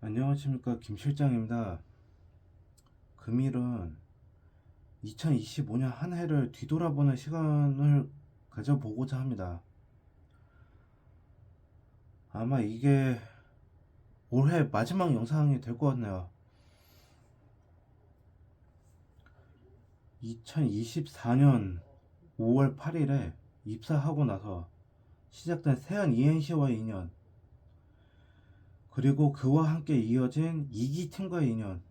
안녕하십니까, 김 실장입니다. 금일은 2025년 한 해를 뒤돌아보는 시간을 가져보고자 합니다. 아마 이게 올해 마지막 영상이 될 것 같네요. 2024년 5월 8일에 입사하고 나서 시작된 세안 이행시와의 인연, 그리고 그와 함께 이어진 2기 팀과의 인연,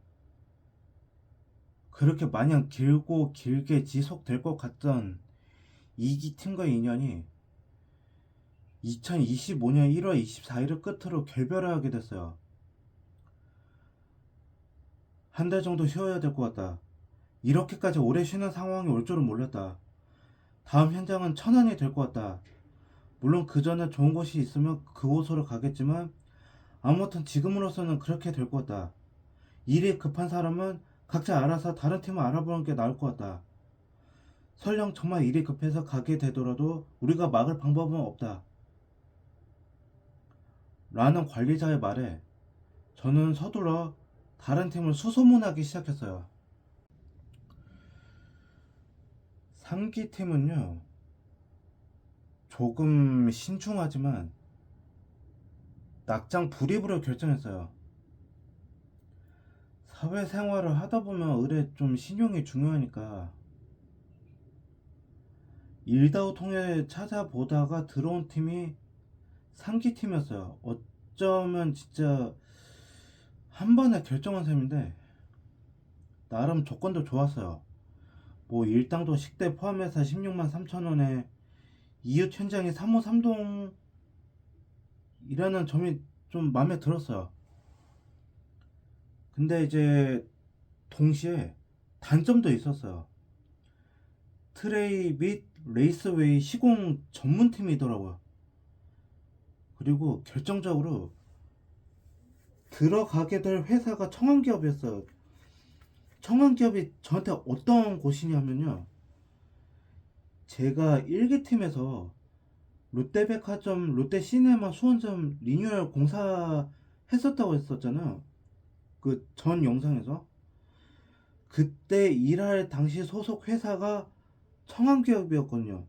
그렇게 마냥 길고 길게 지속될 것 같던 2기 팀과의 인연이 2025년 1월 24일을 끝으로 결별을 하게 됐어요. 한 달 정도 쉬어야 될 것 같다. 이렇게까지 오래 쉬는 상황이 올 줄은 몰랐다. 다음 현장은 천안이 될 것 같다. 물론 그 전에 좋은 곳이 있으면 그곳으로 가겠지만 아무튼 지금으로서는 그렇게 될 것 같다. 일이 급한 사람은 각자 알아서 다른 팀을 알아보는 게 나을 것 같다. 설령 정말 일이 급해서 가게 되더라도 우리가 막을 방법은 없다. 라는 관리자의 말에 저는 서둘러 다른 팀을 수소문하기 시작했어요. 3기 팀은요, 조금 신중하지만 낙장 불입으로 결정했어요. 사회생활을 하다 보면 의뢰 좀 신용이 중요하니까 일다우 통해 찾아보다가 들어온 팀이 3기 팀이었어요. 어쩌면 진짜 한 번에 결정한 셈인데 나름 조건도 좋았어요. 뭐 일당도 식대 포함해서 16만 3천 원에 이웃 현장이 3호 3동이라는 점이 좀 마음에 들었어요. 근데 이제 동시에 단점도 있었어요. 트레이 및 레이스웨이 시공 전문팀이더라고요. 그리고 결정적으로 들어가게 될 회사가 청원기업이었어요. 청원기업이 저한테 어떤 곳이냐면요, 제가 1기팀에서 롯데백화점, 롯데시네마 수원점 리뉴얼 공사 했었다고 했었잖아요. 그 전 영상에서. 그때 일할 당시 소속 회사가 청원기업이었거든요.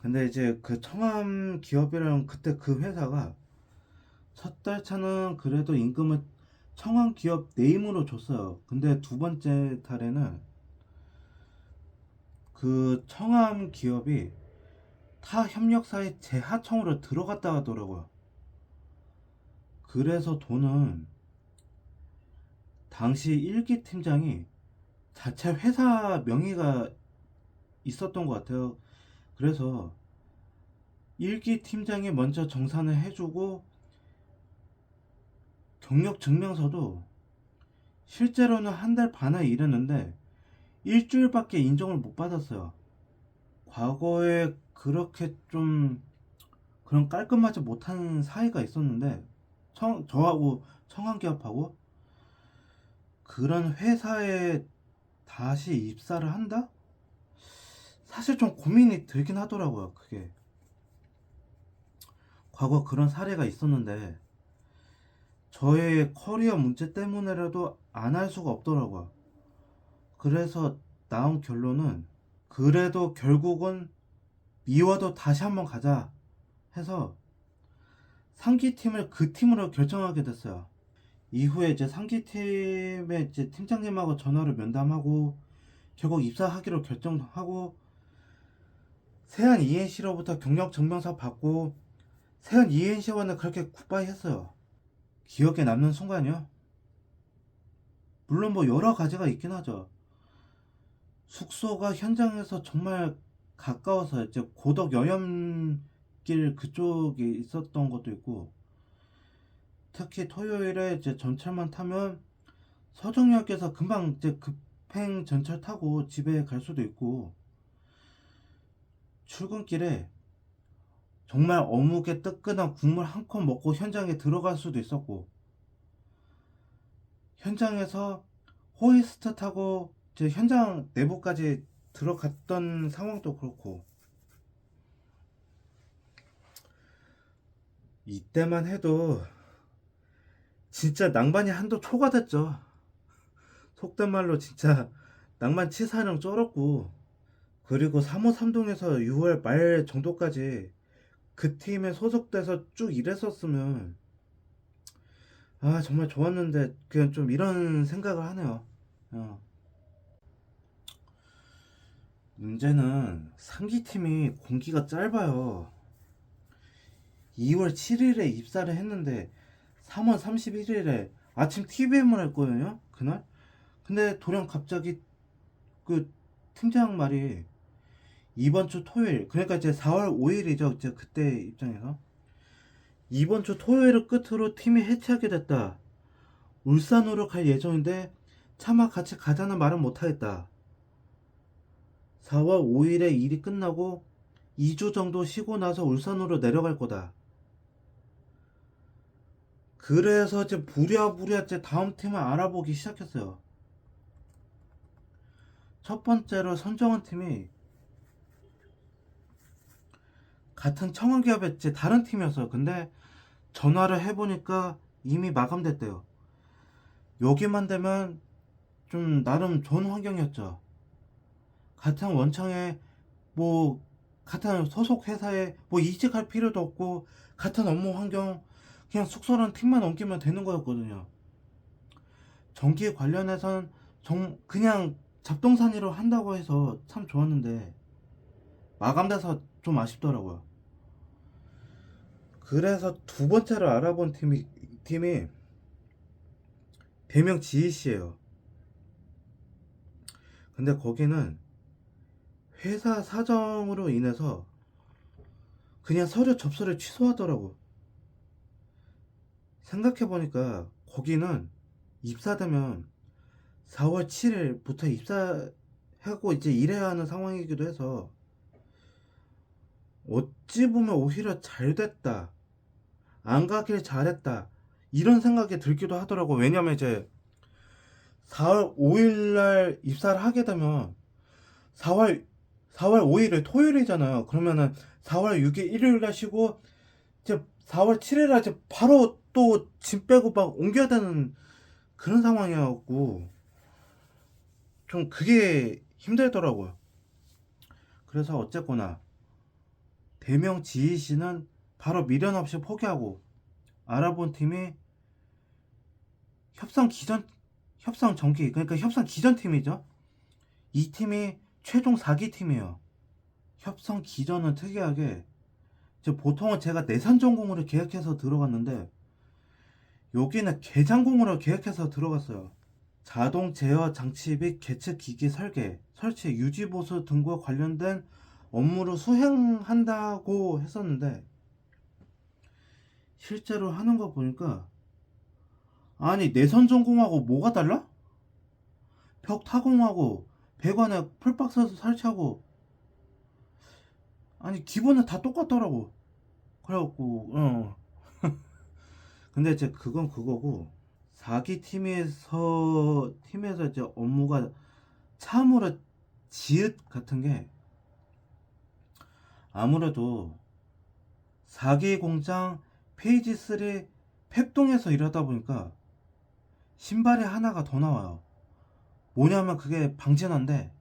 근데 이제 그 청암 기업이랑 그때 그 회사가 첫 달 차는 그래도 임금을 청암 기업 네임으로 줬어요. 근데 두 번째 달에는 그 청암 기업이 타 협력사의 재하청으로 들어갔다 하더라고요. 그래서 돈은 당시 1기 팀장이 자체 회사 명의가 있었던 것 같아요. 그래서 1기 팀장이 먼저 정산을 해주고 경력 증명서도 실제로는 한 달 반을 일했는데 일주일밖에 인정을 못 받았어요. 과거에 그렇게 좀 그런 깔끔하지 못한 사이가 있었는데 저하고 청한기업하고 그런 회사에 다시 입사를 한다? 사실 좀 고민이 들긴 하더라고요. 그게 과거 그런 사례가 있었는데 저의 커리어 문제 때문에라도 안 할 수가 없더라고요. 그래서 나온 결론은 그래도 결국은 미워도 다시 한번 가자 해서 상기 팀을 그 팀으로 결정하게 됐어요. 이후에 이제 상기 팀의 이제 팀장님하고 전화로 면담하고 결국 입사하기로 결정하고 세안 ENC로부터 경력 증명서 받고 세안 ENC와는 그렇게 굿바이 했어요. 기억에 남는 순간이요? 물론 뭐 여러 가지가 있긴 하죠. 숙소가 현장에서 정말 가까워서 이제 고덕 여염길 그쪽에 있었던 것도 있고, 특히 토요일에 이제 전철만 타면 서정역에서 금방 이제 급행 전철 타고 집에 갈 수도 있고, 출근길에 정말 어묵에 뜨끈한 국물 한 컵 먹고 현장에 들어갈 수도 있었고, 현장에서 호이스트 타고 이제 현장 내부까지 들어갔던 상황도 그렇고, 이때만 해도 진짜 낭만이 한도 초과됐죠. 속된 말로 진짜 낭만 치사령 쩔었고, 그리고 3호 3동에서 6월 말 정도까지 그 팀에 소속돼서 쭉 일했었으면 아 정말 좋았는데 그냥 좀 이런 생각을 하네요. 어. 문제는 상기팀이 공기가 짧아요. 2월 7일에 입사를 했는데 3월 31일에 아침 TVM을 했거든요 그날. 근데 돌연 갑자기 그 팀장 말이 이번 주 토요일, 그러니까 이제 4월 5일이죠 이제 그때 입장에서, 이번 주 토요일을 끝으로 팀이 해체하게 됐다. 울산으로 갈 예정인데 차마 같이 가자는 말은 못하겠다. 4월 5일에 일이 끝나고 2주 정도 쉬고 나서 울산으로 내려갈 거다. 그래서 이제 부랴부랴 이제 다음 팀을 알아보기 시작했어요. 첫 번째로 선정한 팀이 같은 청원기업의 이제 다른 팀이었어요. 근데 전화를 해보니까 이미 마감됐대요. 여기만 되면 좀 나름 좋은 환경이었죠. 같은 원청에 뭐 같은 소속 회사에 뭐 이직할 필요도 없고 같은 업무 환경, 그냥 숙소랑 팀만 옮기면 되는 거였거든요. 전기 관련해선 그냥 잡동사니로 한다고 해서 참 좋았는데 마감돼서 좀 아쉽더라고요. 그래서 두 번째로 알아본 팀이 배명 GEC예요. 근데 거기는 회사 사정으로 인해서 그냥 서류 접수를 취소하더라고. 생각해보니까 거기는 입사되면 4월 7일부터 입사하고 이제 일해야 하는 상황이기도 해서 어찌 보면 오히려 잘 됐다, 안 가길 잘했다, 이런 생각이 들기도 하더라고. 왜냐면 이제 4월 5일날 입사를 하게 되면 4월 4월 5일에 토요일이잖아요. 그러면은 4월 6일 일요일날 쉬고 이제 4월 7일날 이제 바로 또 짐 빼고 막 옮겨야 되는 그런 상황이었고 좀 그게 힘들더라고요. 그래서 어쨌거나 대명 지희 씨는 바로 미련 없이 포기하고 알아본 팀이 협상 기전 협상 전기, 그러니까 협상 기전 팀이죠. 이 팀이 최종 4기 팀이에요. 협상 기전은 특이하게 보통은 제가 내산 전공으로 계약해서 들어갔는데 여기는 개장공으로 계약해서 들어갔어요. 자동 제어 장치 및 계측 기기 설계, 설치, 유지 보수 등과 관련된 업무를 수행한다고 했었는데 실제로 하는 거 보니까 아니 내선 전공하고 뭐가 달라? 벽 타공하고 배관에 풀박스 설치하고 아니 기본은 다 똑같더라고. 그래갖고 근데 이제 그건 그거고 4기 팀에서 이제 업무가 참으로 지읒 같은 게 아무래도 4기 공장 페이지 3 펩동에서 일하다 보니까 신발이 하나가 더 나와요. 뭐냐면 그게 방진한데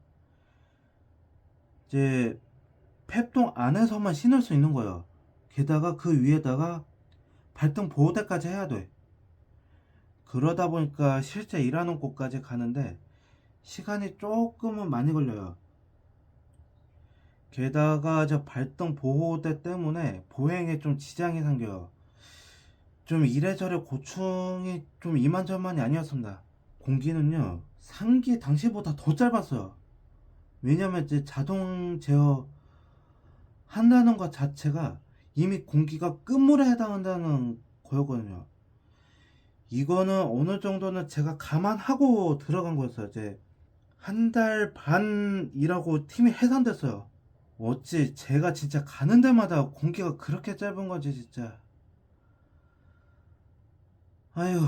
이제 펩동 안에서만 신을 수 있는 거예요. 게다가 그 위에다가 발등 보호대까지 해야 돼. 그러다 보니까 실제 일하는 곳까지 가는데 시간이 조금은 많이 걸려요. 게다가 저 발등 보호대 때문에 보행에 좀 지장이 생겨요. 좀 이래저래 고충이 좀 이만저만이 아니었습니다. 공기는요, 상기 당시보다 더 짧았어요. 왜냐면 이제 자동 제어 한다는 것 자체가 이미 공기가 끝물에 해당한다는 거였거든요. 이거는 어느 정도는 제가 감안하고 들어간 거였어요. 이제 한 달 반 일하고 팀이 해산됐어요. 어찌 제가 진짜 가는 데마다 공기가 그렇게 짧은 건지 진짜. 아휴,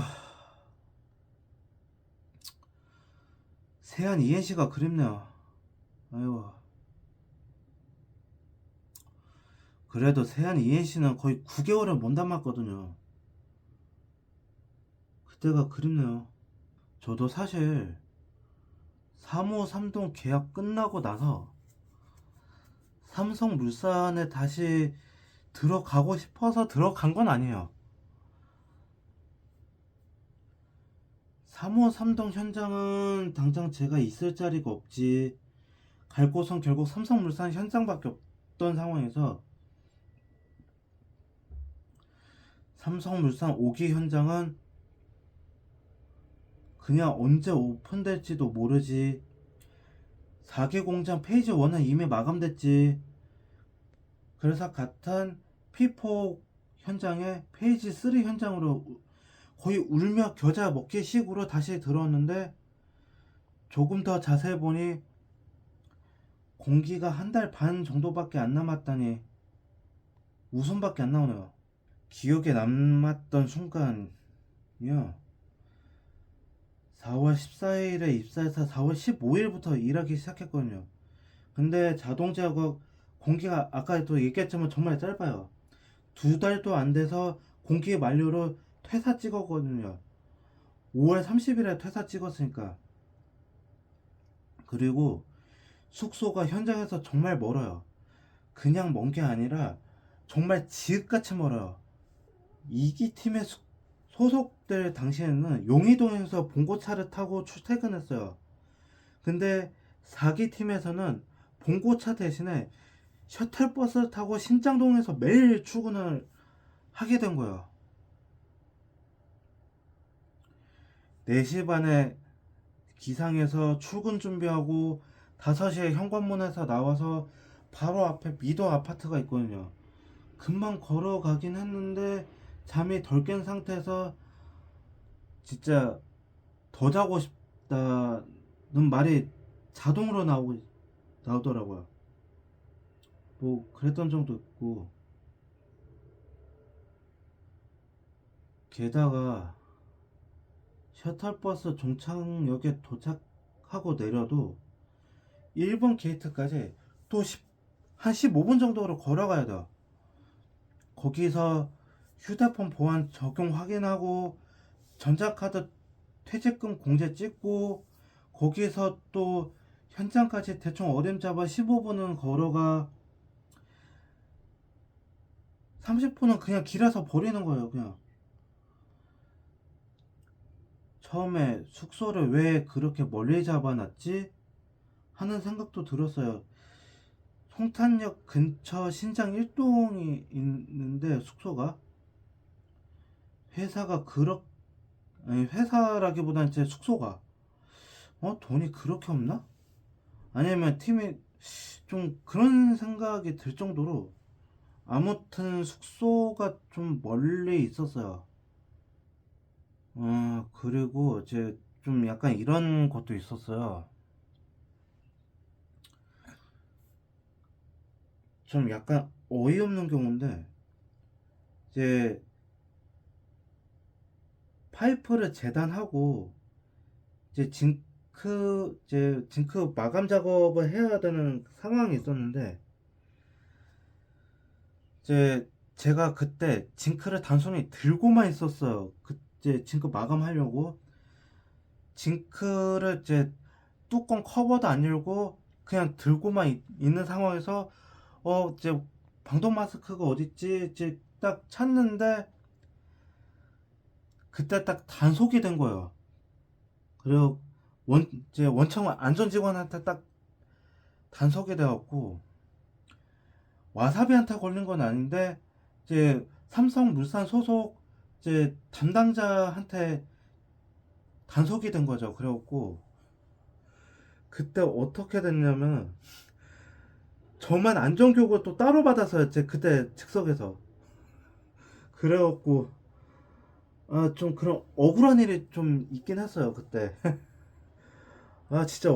세안 이행시가 그립네요. 아휴. 그래도 세안 ENC는 거의 9개월을 못 남았거든요. 그때가 그립네요. 저도 사실 3호 3동 계약 끝나고 나서 삼성물산에 다시 들어가고 싶어서 들어간 건 아니에요. 3호 3동 현장은 당장 제가 있을 자리가 없지. 갈 곳은 결국 삼성물산 현장밖에 없던 상황에서 삼성물산 5기 현장은 그냥 언제 오픈될지도 모르지. 4기 공장 페이지 1은 이미 마감됐지. 그래서 같은 P4 현장에 페이지 3 현장으로 거의 울며 겨자 먹기 식으로 다시 들어왔는데, 조금 더 자세히 보니 공기가 한 달 반 정도밖에 안 남았다니 웃음밖에 안 나오네요. 기억에 남았던 순간이요, 4월 14일에 입사해서 4월 15일부터 일하기 시작했거든요. 근데 자동제어가 공기가 아까도 얘기했지만 정말 짧아요. 2달도 안 돼서 공기 만료로 퇴사 찍었거든요. 5월 30일에 퇴사 찍었으니까. 그리고 숙소가 현장에서 정말 멀어요. 그냥 먼 게 아니라 정말 지읒같이 멀어요. 2기 팀에 소속될 당시에는 용의동에서 봉고차를 타고 출퇴근했어요. 근데 4기 팀에서는 봉고차 대신에 셔틀버스를 타고 신장동에서 매일 출근을 하게 된 거예요. 4시 반에 기상해서 출근 준비하고 5시에 현관문에서 나와서 바로 앞에 미도 아파트가 있거든요. 금방 걸어가긴 했는데 잠이 덜 깬 상태에서 진짜 더 자고 싶다는 말이 자동으로 나오더라고요. 뭐 그랬던 적도 있고, 게다가 셔틀버스 종착역에 도착하고 내려도 1번 게이트까지 또 한 15분 정도로 걸어가야 돼요. 거기서 휴대폰 보안 적용 확인하고 전자카드 퇴직금 공제 찍고, 거기서 또 현장까지 대충 어림잡아 15분은 걸어가. 30분은 그냥 길에서 버리는 거예요. 그냥 처음에 숙소를 왜 그렇게 멀리 잡아놨지 하는 생각도 들었어요. 송탄역 근처 신장 1동이 있는데, 숙소가 회사가 그렇 아니 회사라기보다는 제 숙소가 돈이 그렇게 없나? 아니면 팀이 좀 그런 생각이 들 정도로, 아무튼 숙소가 좀 멀리 있었어요. 그리고 이제 좀 약간 이런 것도 있었어요. 좀 약간 어이없는 경우인데, 이제 파이프를 재단하고 이제 징크 마감 작업을 해야 되는 상황이 있었는데, 이제 제가 그때 징크를 단순히 들고만 있었어요. 그때 징크 마감하려고 징크를 이제 뚜껑 커버도 안 열고 그냥 들고만 있는 상황에서 이제 방독 마스크가 어딨지 이제 딱 찾는데, 그때 딱 단속이 된 거예요. 그리고 이제 원청 안전 직원한테 딱 단속이 돼갖고, 와사비한테 걸린 건 아닌데 이제 삼성물산 소속 이제 담당자한테 단속이 된 거죠. 그래갖고 그때 어떻게 됐냐면, 저만 안전교육을 또 따로 받았어요. 제 그때 즉석에서. 그래갖고 좀 그런 억울한 일이 좀 있긴 했어요 그때. 진짜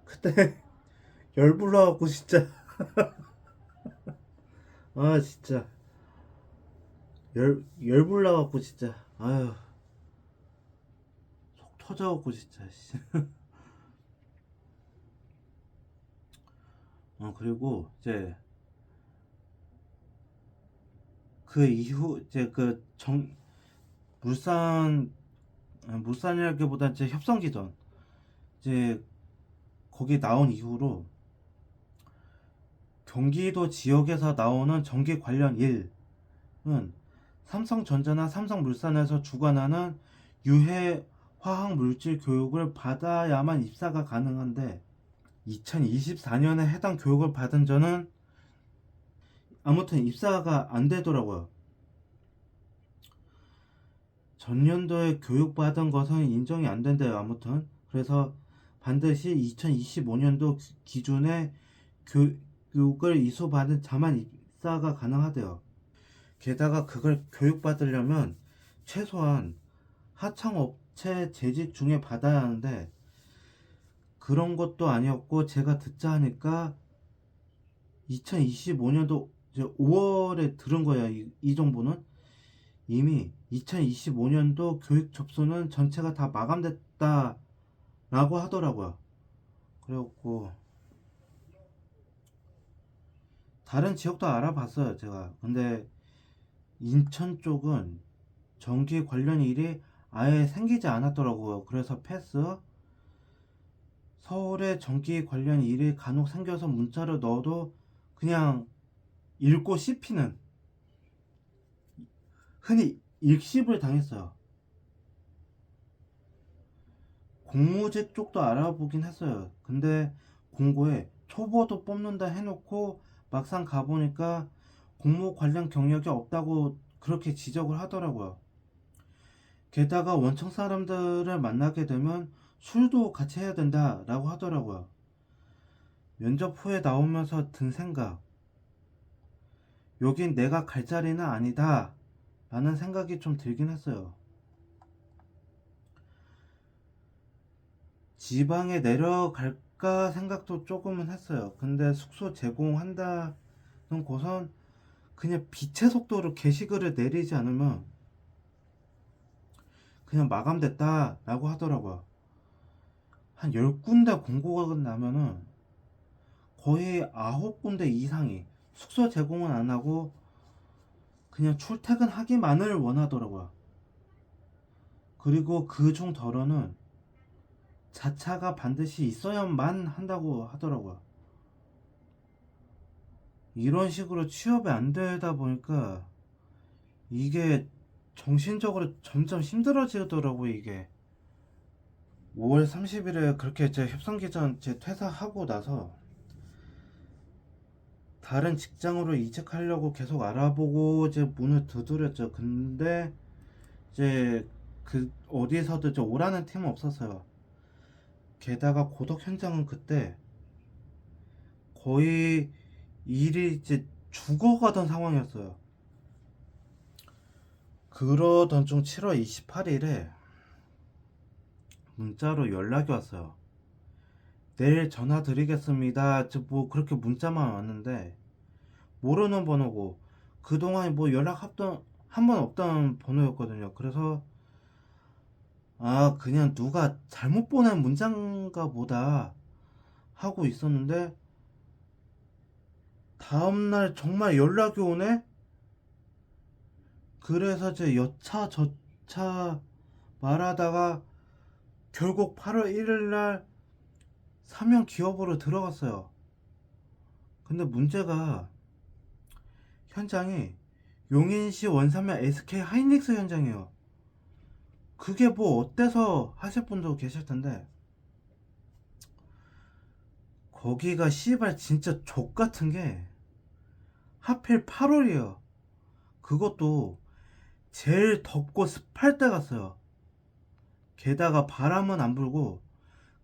그때 열불나갖고 진짜. 진짜 열불나갖고 진짜. 아유, 속 터져갖고 진짜. 그리고 이제 그 이후 이제 물산 물산이라기보다 이제 협성기전 이제 거기 나온 이후로 경기도 지역에서 나오는 전기 관련 일은 삼성전자나 삼성물산에서 주관하는 유해 화학 물질 교육을 받아야만 입사가 가능한데 2024년에 해당 교육을 받은 저는 아무튼 입사가 안 되더라고요. 전년도에 교육받은 것은 인정이 안 된대요. 아무튼 그래서 반드시 2025년도 기준에 교육을 이수받은 자만 입사가 가능하대요. 게다가 그걸 교육받으려면 최소한 하청업체 재직 중에 받아야 하는데 그런 것도 아니었고, 제가 듣자 하니까 2025년도 이제 5월에 들은 거야. 이 정보는 이미 2025년도 교육 접수는 전체가 다 마감됐다라고 하더라고요. 그래갖고 다른 지역도 알아봤어요, 제가. 근데 인천 쪽은 전기 관련 일이 아예 생기지 않았더라고요. 그래서 패스. 서울에 전기 관련 일이 간혹 생겨서 문자를 넣어도 그냥 읽고 씹히는, 흔히 읽씹을 당했어요. 공무직 쪽도 알아보긴 했어요. 근데 공고에 초보도 뽑는다 해놓고 막상 가보니까 공무 관련 경력이 없다고 그렇게 지적을 하더라고요. 게다가 원청 사람들을 만나게 되면 술도 같이 해야 된다라고 하더라고요. 면접 후에 나오면서 든 생각, 여긴 내가 갈 자리는 아니다 라는 생각이 좀 들긴 했어요. 지방에 내려갈까 생각도 조금은 했어요. 근데 숙소 제공한다는 곳은 그냥 빛의 속도로 게시글을 내리지 않으면 그냥 마감됐다 라고 하더라고요. 한 10군데 공고가 나면은 거의 9군데 이상이 숙소 제공은 안 하고 그냥 출퇴근하기만을 원하더라고요. 그리고 그중 덜어는 자차가 반드시 있어야만 한다고 하더라고요. 이런 식으로 취업이 안 되다 보니까 이게 정신적으로 점점 힘들어지더라고요, 이게. 5월 30일에 그렇게 제 협상기전 제 퇴사하고 나서 다른 직장으로 이직하려고 계속 알아보고 이제 문을 두드렸죠. 근데 이제 그 어디에서도 이제 오라는 팀은 없었어요. 게다가 고독 현장은 그때 거의 일이 이제 죽어가던 상황이었어요. 그러던 중 7월 28일에 문자로 연락이 왔어요. 내일 전화 드리겠습니다. 뭐 그렇게 문자만 왔는데 모르는 번호고 그동안 뭐 연락 한 번 없던 번호였거든요. 그래서 그냥 누가 잘못 보낸 문자인가 보다 하고 있었는데 다음날 정말 연락이 오네? 그래서 제 여차 저차 말하다가 결국 8월 1일날 사명 기업으로 들어갔어요. 근데 문제가 현장이 용인시 원산면 SK 하이닉스 현장이에요. 그게 뭐 어때서 하실 분도 계실 텐데 거기가 씨발 진짜 족같은 게 하필 8월이에요. 그것도 제일 덥고 습할 때 갔어요. 게다가 바람은 안 불고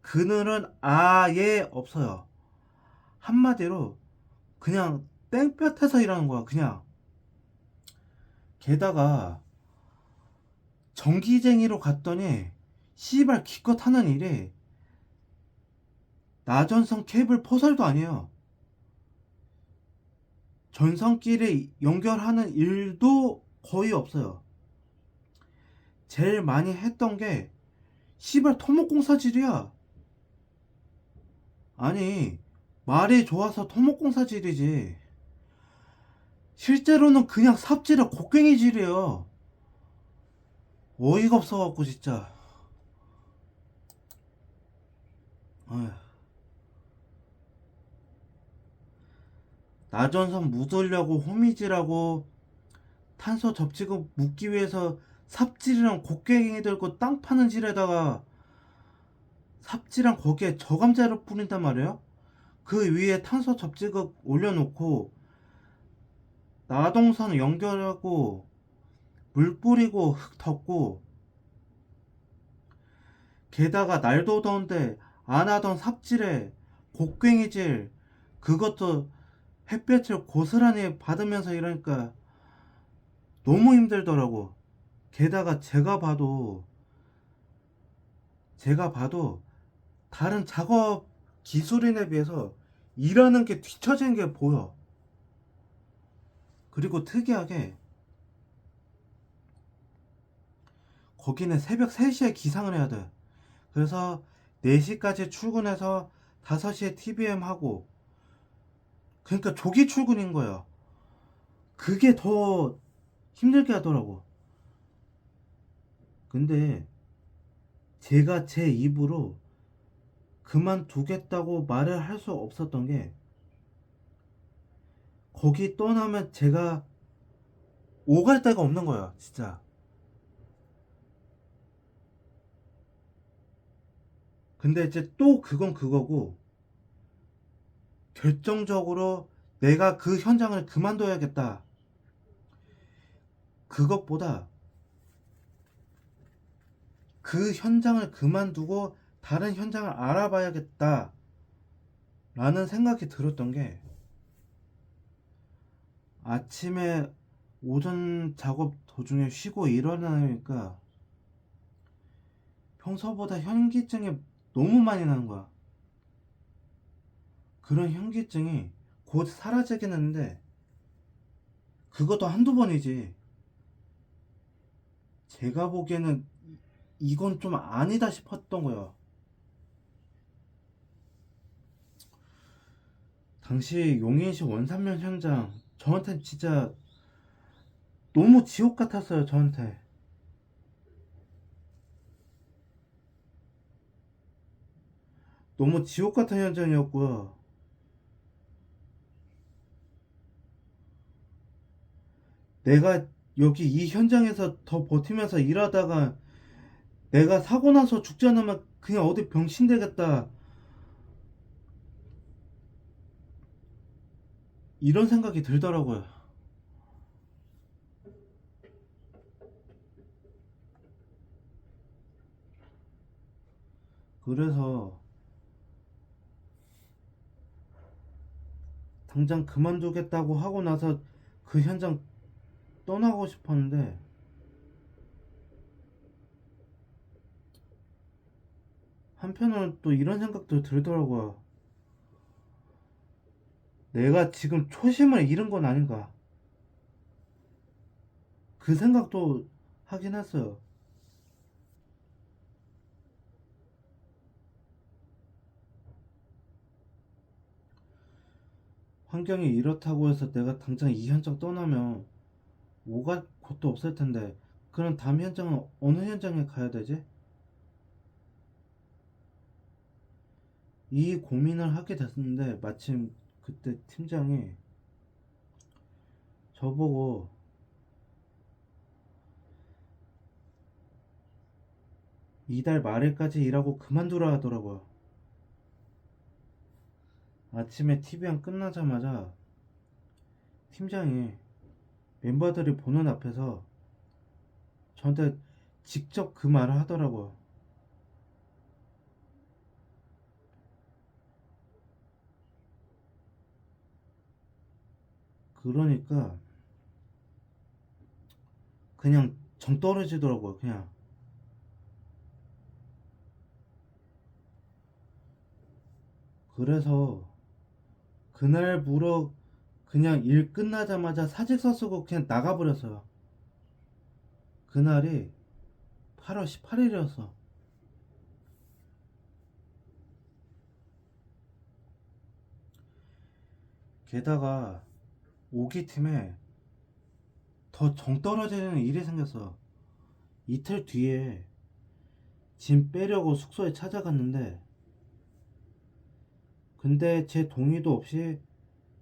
그늘은 아예 없어요. 한마디로 그냥 땡볕에서 일하는 거야, 그냥. 게다가 전기쟁이로 갔더니 씨발 기껏 하는 일이 나전선 케이블 포설도 아니에요. 전선끼리 연결하는 일도 거의 없어요. 제일 많이 했던 게 씨발 토목공사질이야. 아니, 말이 좋아서 토목공사질이지. 실제로는 그냥 삽질에 곡괭이질이에요. 어이가 없어갖고 진짜. 어휴. 나전선 묻으려고 호미질하고 탄소 접촉을 묻기 위해서 삽질이랑 곡괭이 들고 땅 파는 질에다가 삽질랑 거기에 저감자를 뿌린단 말이에요. 그 위에 탄소 접촉을 올려놓고 나동선 연결하고 물 뿌리고 흙 덮고, 게다가 날도 더운데 안 하던 삽질에 곡괭이질, 그것도 햇볕을 고스란히 받으면서 이러니까 너무 힘들더라고. 게다가 제가 봐도 다른 작업 기술인에 비해서 일하는 게 뒤처진 게 보여. 그리고 특이하게 거기는 새벽 3시에 기상을 해야 돼. 그래서 4시까지 출근해서 5시에 TBM 하고, 그러니까 조기 출근인 거야. 그게 더 힘들게 하더라고. 근데 제가 제 입으로 그만두겠다고 말을 할 수 없었던 게, 거기 떠나면 제가 오갈 데가 없는 거야, 진짜. 근데 이제 또 그건 그거고, 결정적으로 내가 그 현장을 그만둬야겠다. 그것보다 그 현장을 그만두고 다른 현장을 알아봐야겠다 라는 생각이 들었던 게, 아침에 오전 작업 도중에 쉬고 일어나니까 평소보다 현기증이 너무 많이 나는 거야. 그런 현기증이 곧 사라지긴 했는데 그것도 한두 번이지. 제가 보기에는 이건 좀 아니다 싶었던 거야. 당시 용인시 원산면 현장, 저한테 진짜 너무 지옥 같았어요. 저한테 너무 지옥 같은 현장이었고요. 내가 여기 이 현장에서 더 버티면서 일하다가 내가 사고 나서 죽지 않으면 그냥 어디 병신 되겠다, 이런 생각이 들더라고요. 그래서 당장 그만두겠다고 하고 나서 그 현장 떠나고 싶었는데, 한편으로는 또 이런 생각도 들더라고요. 내가 지금 초심을 잃은 건 아닌가, 그 생각도 하긴 했어요. 환경이 이렇다고 해서 내가 당장 이 현장 떠나면 오갈 곳도 없을 텐데, 그럼 다음 현장은 어느 현장에 가야 되지? 이 고민을 하게 됐는데 마침 그때 팀장이 저보고 이달 말일까지 일하고 그만두라 하더라고요. 아침에 TV안 끝나자마자 팀장이 멤버들이 보는 앞에서 저한테 직접 그 말을 하더라고요. 그러니까 그냥 정 떨어지더라고요. 그냥. 그래서 그날부로 그냥 일 끝나자마자 사직서 쓰고 그냥 나가버렸어요. 그날이 8월 18일이었어. 게다가 5기 팀에 더 정 떨어지는 일이 생겼어. 이틀 뒤에 짐 빼려고 숙소에 찾아갔는데, 근데 제 동의도 없이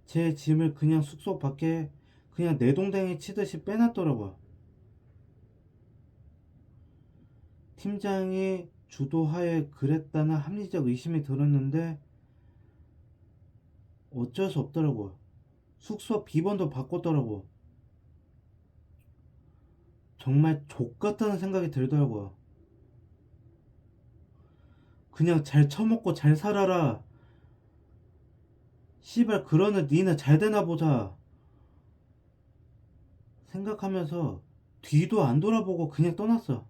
제 짐을 그냥 숙소 밖에 그냥 내동댕이 치듯이 빼놨더라고요. 팀장이 주도하에 그랬다는 합리적 의심이 들었는데 어쩔 수 없더라고요. 숙소 비번도 바꿨더라고요. 정말 족같다는 생각이 들더라고요. 그냥 잘 처먹고 잘 살아라. 씨발 그러는 니는 잘 되나 보자 생각하면서 뒤도 안 돌아보고 그냥 떠났어.